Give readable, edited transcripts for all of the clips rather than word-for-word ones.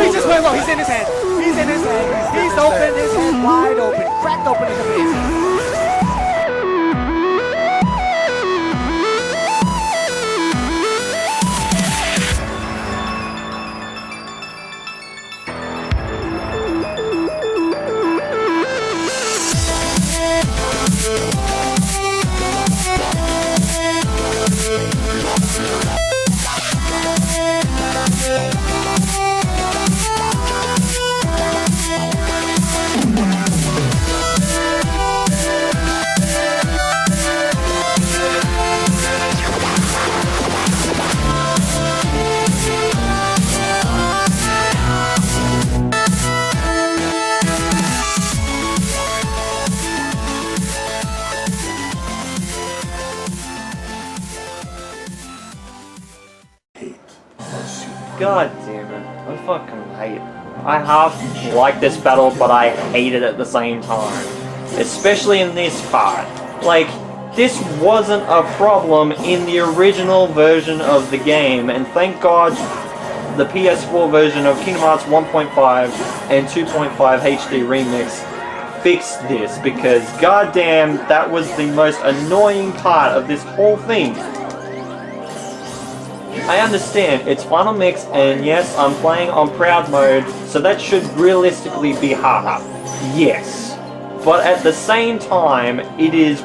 He just went low. He's in his head. He's in his head. He's open his head wide open. Cracked open his face. God damn it. I fucking hate it. I half like this battle, but I hate it at the same time. Especially in this part. Like, this wasn't a problem in the original version of the game, and thank God the PS4 version of Kingdom Hearts 1.5 and 2.5 HD Remix fixed this, because goddamn, that was the most annoying part of this whole thing. I understand, it's Final Mix, and yes, I'm playing on Proud Mode, so that should realistically be harder. Yes. But at the same time, it is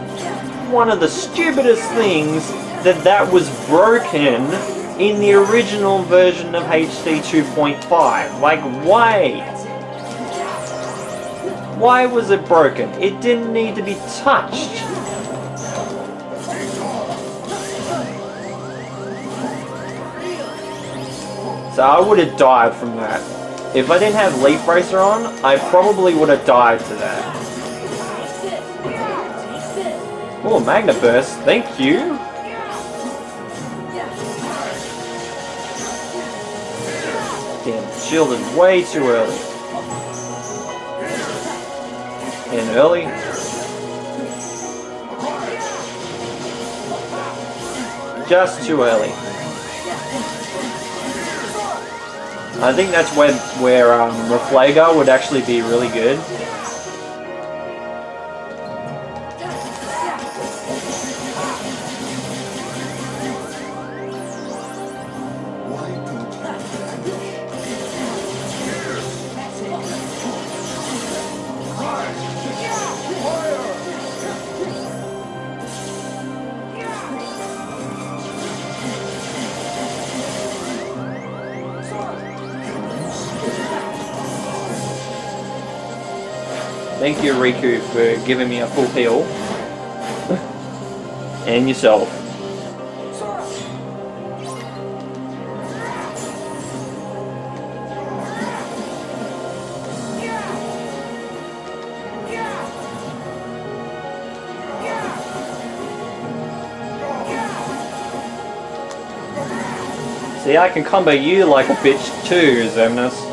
one of the stupidest things that was broken in the original version of HD 2.5. Like, why? Why was it broken? It didn't need to be touched. So I would have died from that. If I didn't have Leaf Racer on, I probably would have died to that. Oh, Magna Burst, thank you! Damn, shielded way too early. And early. Just too early. I think that's where Reflager would actually be really good. Thank you, Riku, for giving me a full heal. And yourself. See, I can combo you like a bitch too, Xemnas.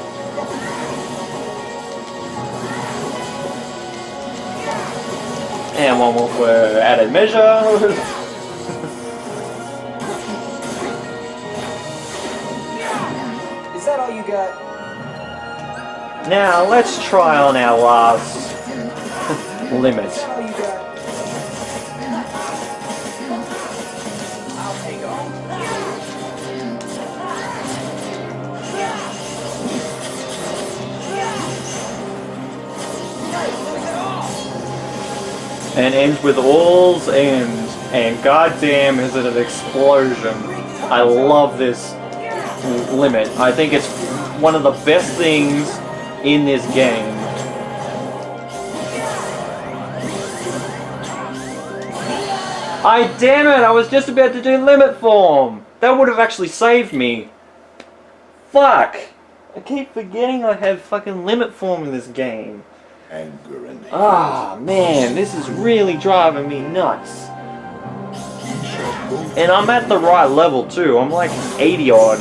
And one more for added measure. Is that all you got? Now let's try on our last limit. Is that all you got? I'll take off. And ends with all's end. And goddamn is it an explosion. I love this limit. I think it's one of the best things in this game. Damn it, I was just about to do limit form. That would have actually saved me. Fuck. I keep forgetting I have fucking limit form in this game. Ah, man, this is really driving me nuts. And I'm at the right level too. I'm like 80 odd.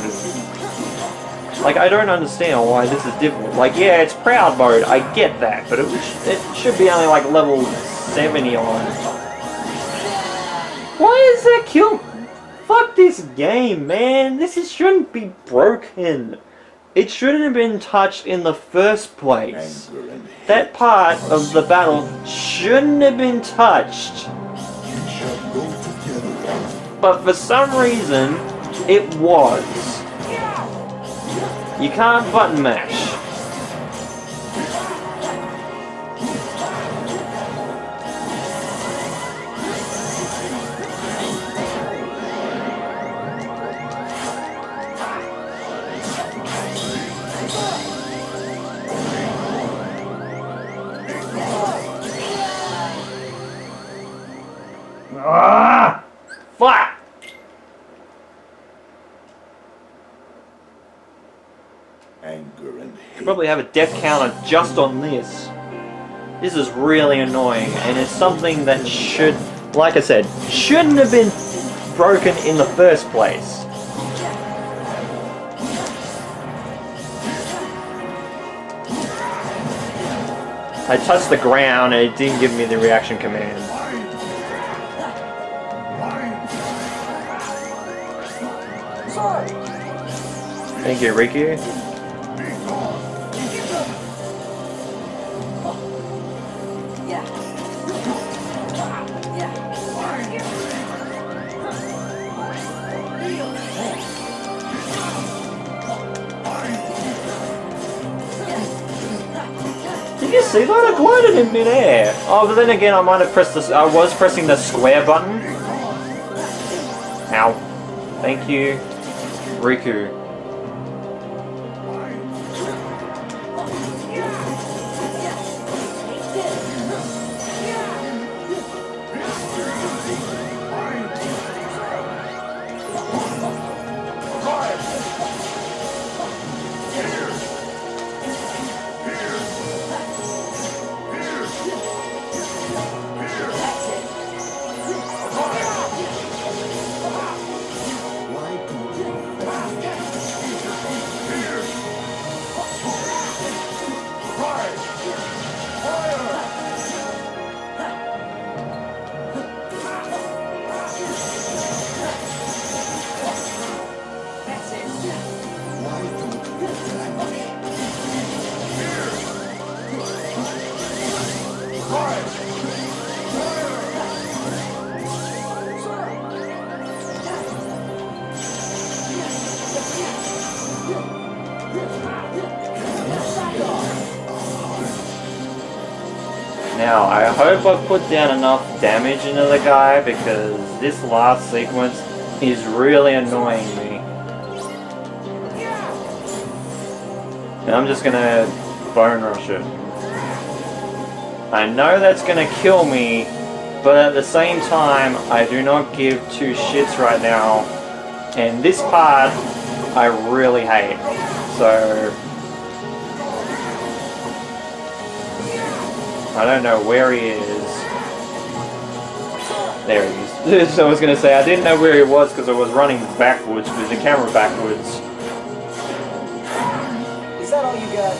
Like, I don't understand why this is difficult. Like, yeah, it's Proud Mode, I get that, but it should be only like level 70 on. Why is that kill? Fuck this game, man. Shouldn't be broken. It shouldn't have been touched in the first place. That part of the battle shouldn't have been touched. But for some reason, it was. You can't button mash. Ah! Fuck! Anger and Could probably have a death counter just on this. This is really annoying, and it's something that should, like I said, shouldn't have been broken in the first place. I touched the ground and it didn't give me the reaction command. Thank you, Riku. Did you see that? I glided in midair. Oh, but then again, I might have pressed this. I was pressing the square button. Ow. Thank you, Riku. Now, I hope I put down enough damage into the guy because this last sequence is really annoying me. And I'm just gonna bone rush it. I know that's gonna kill me, but at the same time, I do not give two shits right now. And this part, I really hate. So I don't know where he is. There he is. So I was going to say, I didn't know where he was because I was running backwards with the camera backwards. Is that all you got?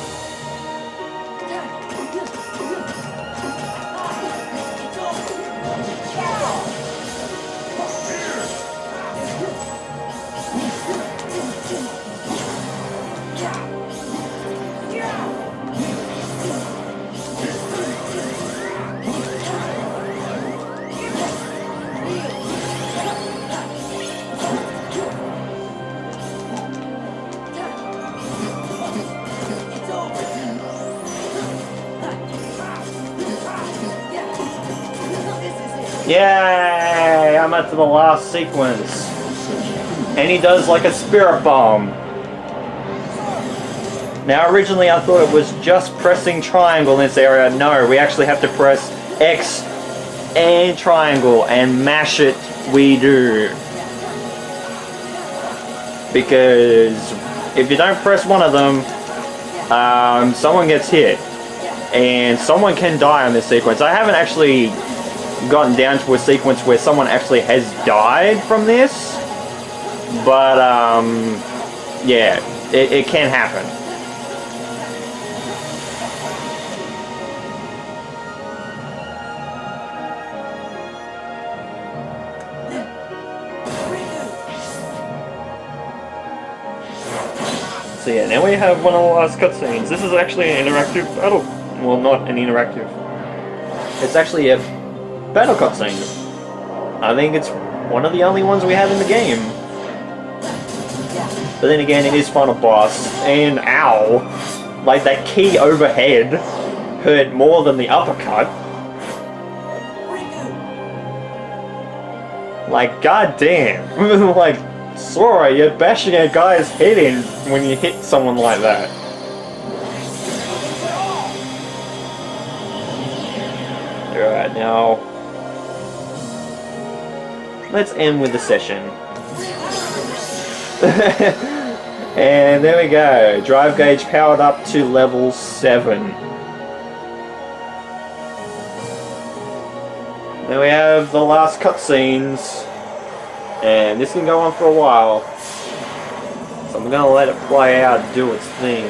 Yay! I'm up to the last sequence. And he does like a spirit bomb. Now originally I thought it was just pressing triangle in this area. No, we actually have to press X and triangle and mash it we do. Because if you don't press one of them, someone gets hit. And someone can die on this sequence. I haven't actually gotten down to a sequence where someone actually has died from this. But, yeah, it can happen. So yeah, now we have one of the last cutscenes. This is actually an interactive battle. Well, not an interactive. It's actually a battle cutscene. I think it's one of the only ones we have in the game. But then again, it is final boss, and ow, like that key overhead hurt more than the uppercut. Like, goddamn, like Sora, you're bashing a guy's head in when you hit someone like that. Alright, now let's end with the session. And there we go. Drive gauge powered up to level 7. Then we have the last cutscenes. And this can go on for a while. So I'm gonna let it play out, do its thing.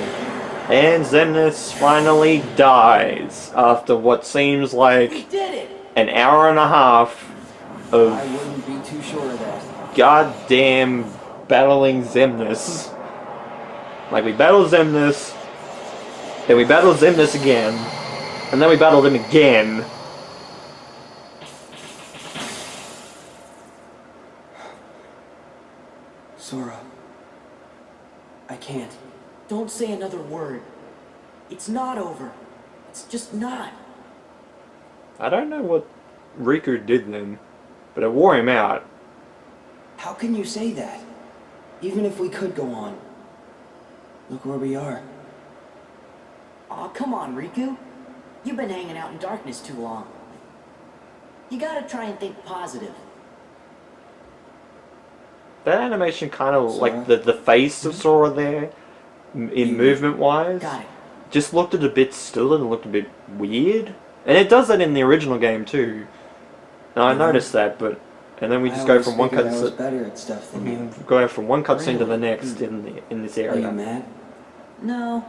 And Xemnas finally dies after what seems like an hour and a half of I wouldn't be too sure of that. goddamn battling Xemnas. Like, we battled Xemnas, then we battled Xemnas again, and then we battled him again. Sora, I can't. Don't say another word. It's not over. It's just not. I don't know what Riku did then, but it wore him out. How can you say that? Even if we could go on. Look where we are. Aw, come on, Riku. You've been hanging out in darkness too long. You gotta try and think positive. That animation kind of, Sora? like the face of Sora there, in movement-wise, Got it. just looked a bit still and looked a bit weird. And it does that in the original game too. And I noticed that, but... And then we just go from one I was cutscene... better at stuff than you. Go from one cutscene to the Really? next in this Are you area. mad? No.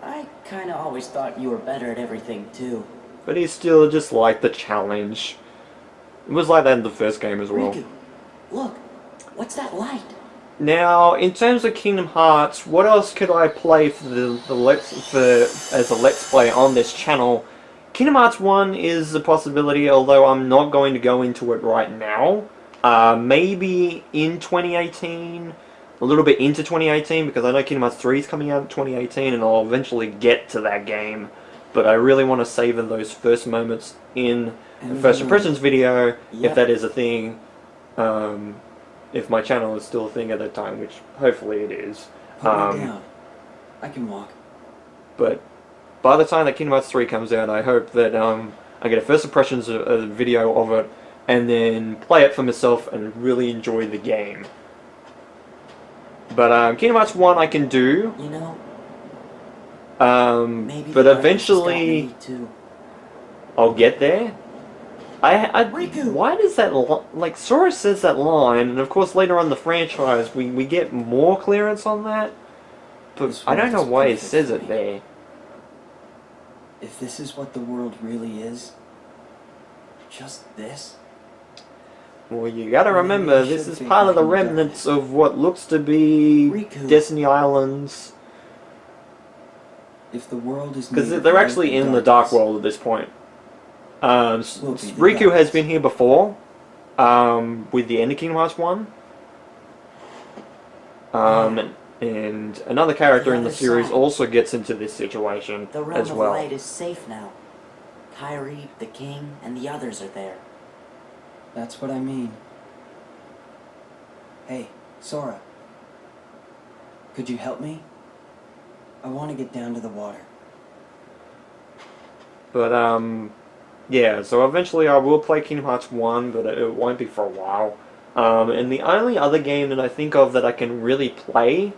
I kinda always thought you were better at everything too. But he still just liked the challenge. It was like that in the first game as well. Riku, look. What's that light? Now, in terms of Kingdom Hearts, what else could I play for as a Let's Play on this channel? Kingdom Hearts 1 is a possibility, although I'm not going to go into it right now. Maybe in 2018, a little bit into 2018, because I know Kingdom Hearts 3 is coming out in 2018, and I'll eventually get to that game. But I really want to savor those first moments in the First Impressions video, if that is a thing. If my channel is still a thing at that time, which hopefully it is. Put me down. I can walk. But by the time that Kingdom Hearts 3 comes out, I hope that I get a first impressions a video of it, and then play it for myself and really enjoy the game. But Kingdom Hearts 1 I can do. You know, maybe but the darkness eventually has gotten me too. I'll get there. Riku! Why does that like Sora says that line, and of course later on in the franchise we get more clearance on that, but This I don't know world is why he perfect says for it me. there. If this is what the world really is, just this? Well, you gotta Maybe remember, I this should is fade part of back the into remnants darkness. of what looks to be Riku. Destiny Islands, If the world is because made of they're light actually and in the Dark darkness, World at this point. We'll be the Riku has darkness. been here before, with the end of Kingdom Hearts 1. And another character The in the other series side. also gets into this situation the realm as of well. light is safe now. Kyrie, the king, and the others are there. That's what I mean. Hey, Sora. Could you help me? I want to get down to the water. But yeah, so eventually I will play Kingdom Hearts 1, but it won't be for a while. And the only other game that I think of that I can really play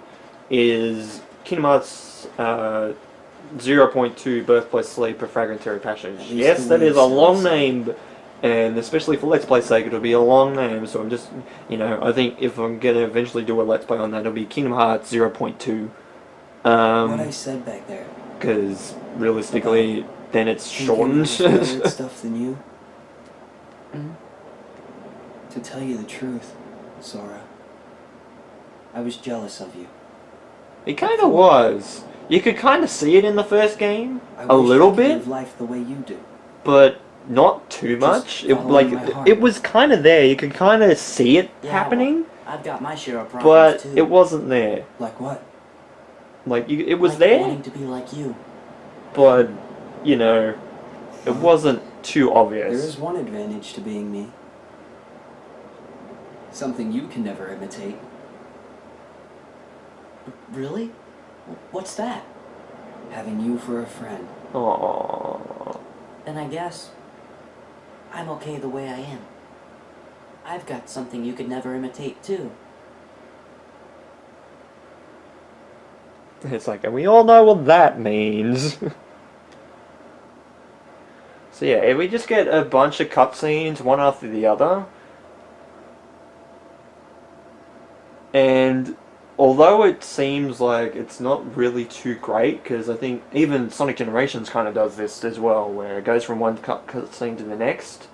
is Kingdom Hearts 0.2 Birthplace Sleep of Fragmentary Passions. At least Yes, the that way is it a long sounds. name, and especially for Let's Play sake, it'll be a long name, so I'm just, I think if I'm gonna eventually do a Let's Play on that, it'll be Kingdom Hearts 0.2. What I said back there. Because realistically, then it's Thinking I shortened. was better at stuff than you. To tell you the truth, Sora, I was jealous of you. It kind of was. You could kind of see it in the first game, I a wish little I could bit, live life the way you do. but not too much. It following my heart. it was kind of there. You could kind of see it Yeah, happening, well, I've got my share of problems but too. it wasn't there. Like what? Like it was Like there, wanting to be like you. but you know, it wasn't too There obvious. is one advantage to being me. Something you can never imitate. Really? What's that? Having you for a friend. Aww. Then I guess I'm okay the way I am. I've got something you could never imitate too. It's like, and we all know what that means. So yeah, if we just get a bunch of cutscenes, one after the other, and although it seems like it's not really too great, because I think even Sonic Generations kind of does this as well, where it goes from one cutscene to the next.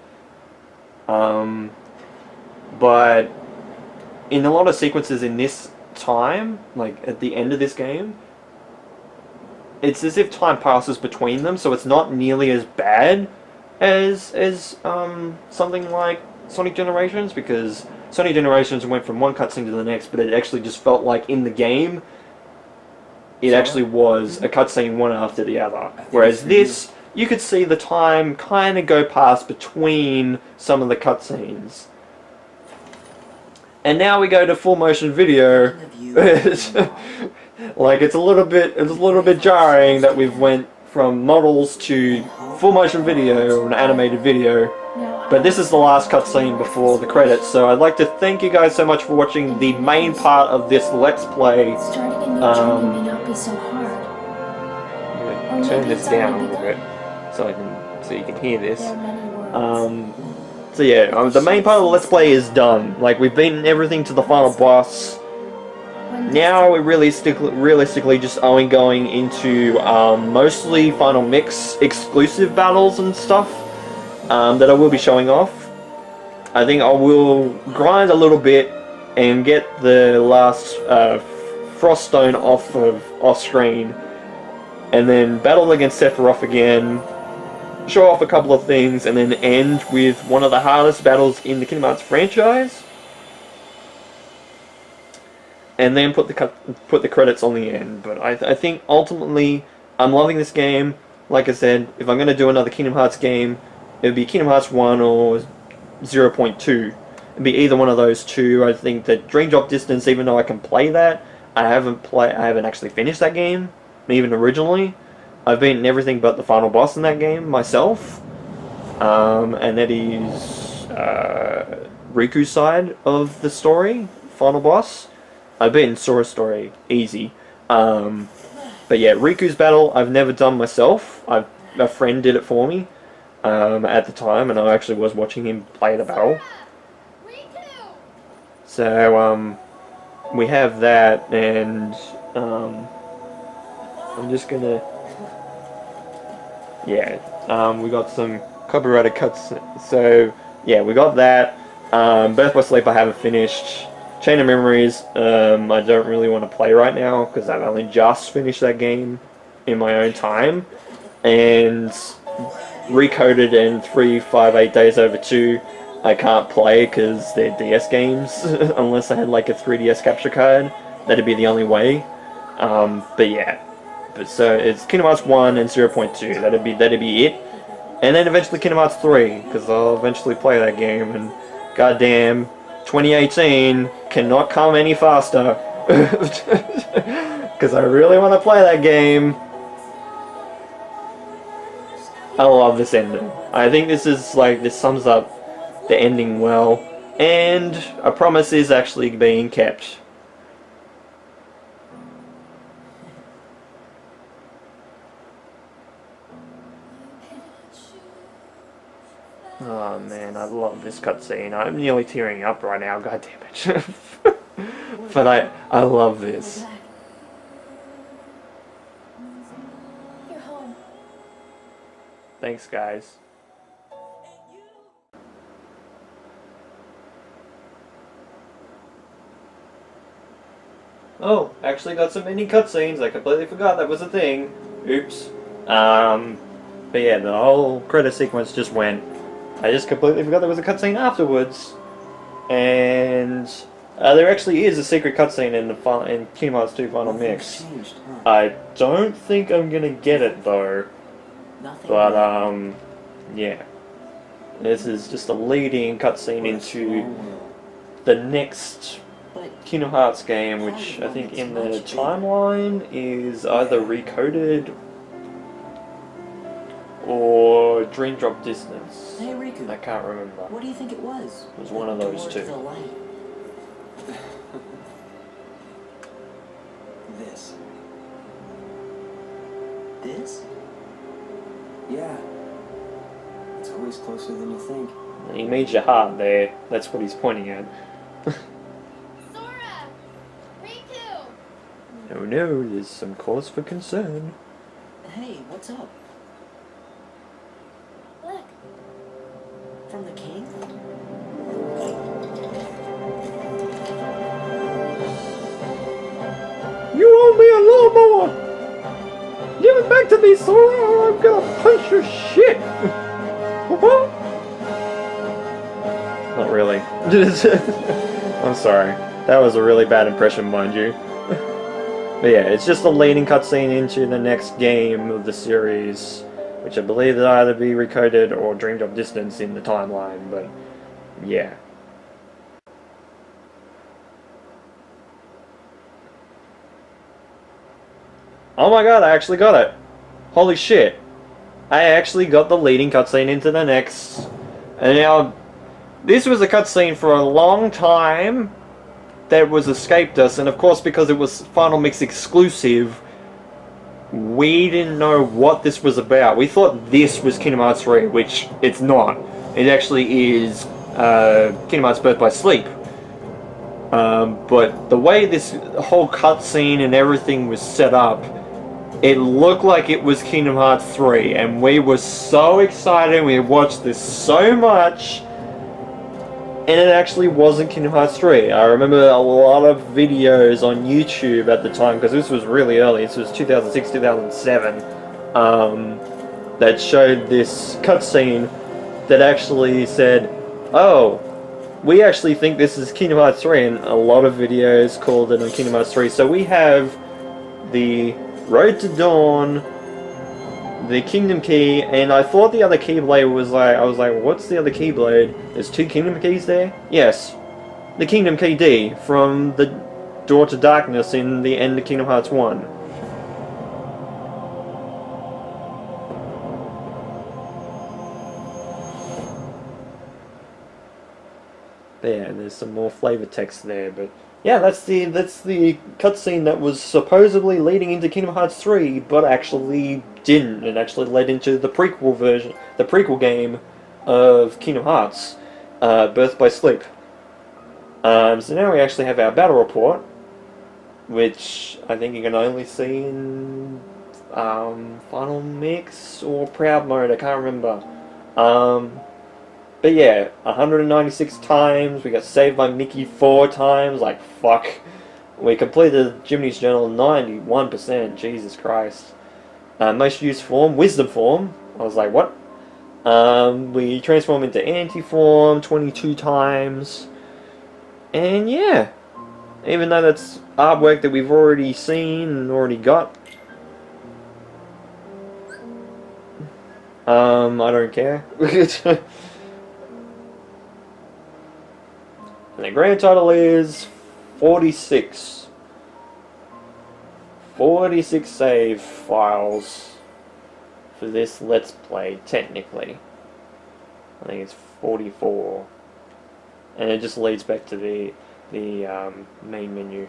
But in a lot of sequences in this time, like at the end of this game, it's as if time passes between them, so it's not nearly as bad as something like Sonic Generations, because Sonic Generations went from one cutscene to the next, but it actually just felt like in the game, it actually was a cutscene one after the other. Whereas this, you could see the time kind of go past between some of the cutscenes. And now we go to full motion video. Like it's a little bit jarring that we've went from models to full motion video and animated video. But this is the last cutscene before the credits, so I'd like to thank you guys so much for watching the main part of this Let's Play. Starting a new journey may not be so hard. I'm gonna turn this down a little bit so you can hear this. There are many worlds. So yeah, the main part of the Let's Play is done. Like, we've beaten everything to the final boss. Now we're realistically just going into mostly Final Mix exclusive battles and stuff that I will be showing off. I think I will grind a little bit and get the last Frost Stone off screen, and then battle against Sephiroth again, show off a couple of things, and then end with one of the hardest battles in the Kingdom Hearts franchise, and then put the credits on the end. But I think ultimately I'm loving this game. Like I said, if I'm going to do another Kingdom Hearts game, it would be Kingdom Hearts 1 or 0.2. It'd be either one of those two. I think that Dream Drop Distance, even though I can play that, I haven't actually finished that game, even originally. I've beaten everything but the final boss in that game myself, and that is Riku's side of the story, final boss. I've beaten Sora's story, easy. But yeah, Riku's battle I've never done myself. A friend did it for me at the time, and I actually was watching him play the battle. So we have that, and I'm just gonna... Yeah, we got some copyrighted cuts, so yeah, we got that. Birth by Sleep I haven't finished. Chain of Memories, I don't really want to play right now, because I've only just finished that game in my own time. And Recoded and 358 Days Over 2, I can't play because they're DS games, unless I had like a 3DS capture card. That'd be the only way. But yeah. But so it's Kingdom Hearts 1 and 0.2. That'd be it. And then eventually Kingdom Hearts 3, because I'll eventually play that game. And goddamn, 2018 cannot come any faster. Because I really want to play that game. I love this ending. I think this sums up the ending well. And a promise is actually being kept. Oh man, I love this cutscene. I'm nearly tearing up right now, god damn it. But I love this. You're home. Thanks guys. oh, actually got some mini cutscenes. I completely forgot that was a thing. Oops. But yeah, the whole credit sequence just went. I just completely forgot there was a cutscene afterwards. And there actually is a secret cutscene in Kingdom Hearts 2 Final Mix. Changed, huh? I don't think I'm gonna get it though. Nothing. But yeah. This is just a leading cutscene into the next But Kingdom Hearts game, which I think in the timeline is either Recoded or Dream Drop Distance. hey, Riku, I can't remember. what do you think it was? It was one of those Door to two. the light. This. This? Yeah. It's always closer than you think. He made your heart there. That's what he's pointing at. Sora! Riku! Oh no, there's some cause for concern. Hey, what's up? Look, From the king? You owe me a lawnmower! Give it back to me, Sora, or I'm gonna punch your shit! Not really. I'm sorry. That was a really bad impression, mind you. But yeah, it's just a leading cutscene into the next game of the series, which I believe will either be Recoded or Dream Drop Distance in the timeline, but yeah. Oh my god, I actually got it! Holy shit. I actually got the leading cutscene into the next. And now, this was a cutscene for a long time that was escaped us, and of course because it was Final Mix exclusive, we didn't know what this was about. We thought this was Kingdom Hearts 3, which it's not. It actually is Kingdom Hearts Birth by Sleep. But the way this whole cutscene and everything was set up, it looked like it was Kingdom Hearts 3, and we were so excited. We watched this so much, and it actually wasn't Kingdom Hearts 3. I remember a lot of videos on YouTube at the time, because this was really early. This was 2006, 2007, that showed this cutscene that actually said, oh, we actually think this is Kingdom Hearts 3, and a lot of videos called it on Kingdom Hearts 3. So we have the Road to Dawn, the Kingdom Key, and I thought the other Keyblade was like, I was like, what's the other Keyblade? There's two Kingdom Keys there? Yes. The Kingdom Key D from the Door to Darkness in the end of Kingdom Hearts 1. There, there's some more flavor text there, but yeah, that's the cutscene that was supposedly leading into Kingdom Hearts 3, but actually didn't. It actually led into the prequel version, the prequel game of Kingdom Hearts, Birth by Sleep. So now we actually have our battle report, which I think you can only see in Final Mix or Proud Mode. I can't remember. But yeah, 196 times, we got saved by Mickey 4 times, like fuck. We completed Jiminy's Journal 91%, Jesus Christ. Most used form, Wisdom form, I was like, what? We transform into Anti-form 22 times. And yeah, even though that's artwork that we've already seen and already got. I don't care. And the grand total is 46. 46 save files for this Let's Play, technically. I think it's 44. And it just leads back to the main menu.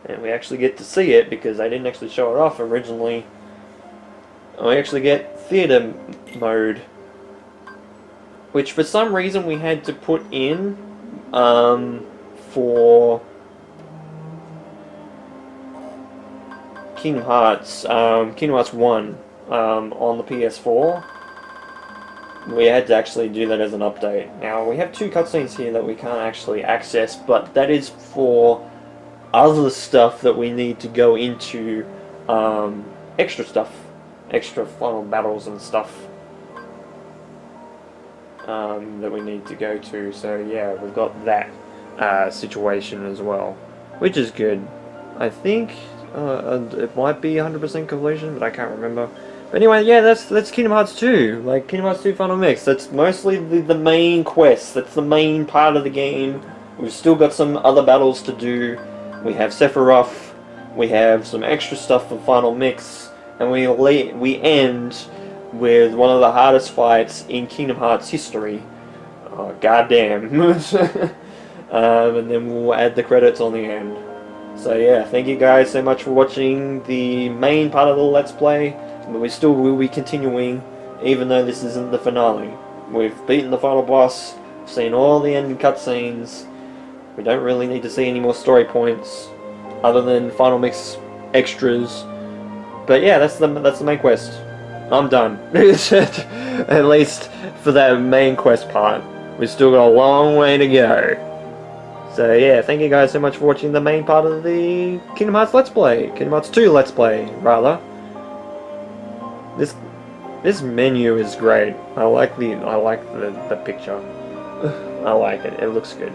And we actually get to see it because they didn't actually show it off originally. We actually get theater mode, which for some reason we had to put in for Kingdom Hearts 1 on the PS4. We had to actually do that as an update. Now we have two cutscenes here that we can't actually access, but that is for other stuff that we need to go into, extra stuff, extra final battles and stuff that we need to go to. So yeah, we've got that situation as well, which is good. I think it might be 100% completion, but I can't remember. But anyway, yeah, that's Kingdom Hearts 2, like Kingdom Hearts 2 Final Mix. That's mostly the main quest. That's the main part of the game. We've still got some other battles to do. We have Sephiroth. We have some extra stuff for Final Mix, and we end with one of the hardest fights in Kingdom Hearts history. Oh, goddamn. And then we'll add the credits on the end. So yeah, thank you guys so much for watching the main part of the Let's Play, but we still will be continuing, even though this isn't the finale. We've beaten the final boss, seen all the end cutscenes. We don't really need to see any more story points, other than Final Mix extras. But yeah, that's the main quest. I'm done. At least for that main quest part. We've still got a long way to go. So yeah, thank you guys so much for watching the main part of the Kingdom Hearts Let's Play. Kingdom Hearts 2 Let's Play, rather. This menu is great. I like the picture. I like it. It looks good.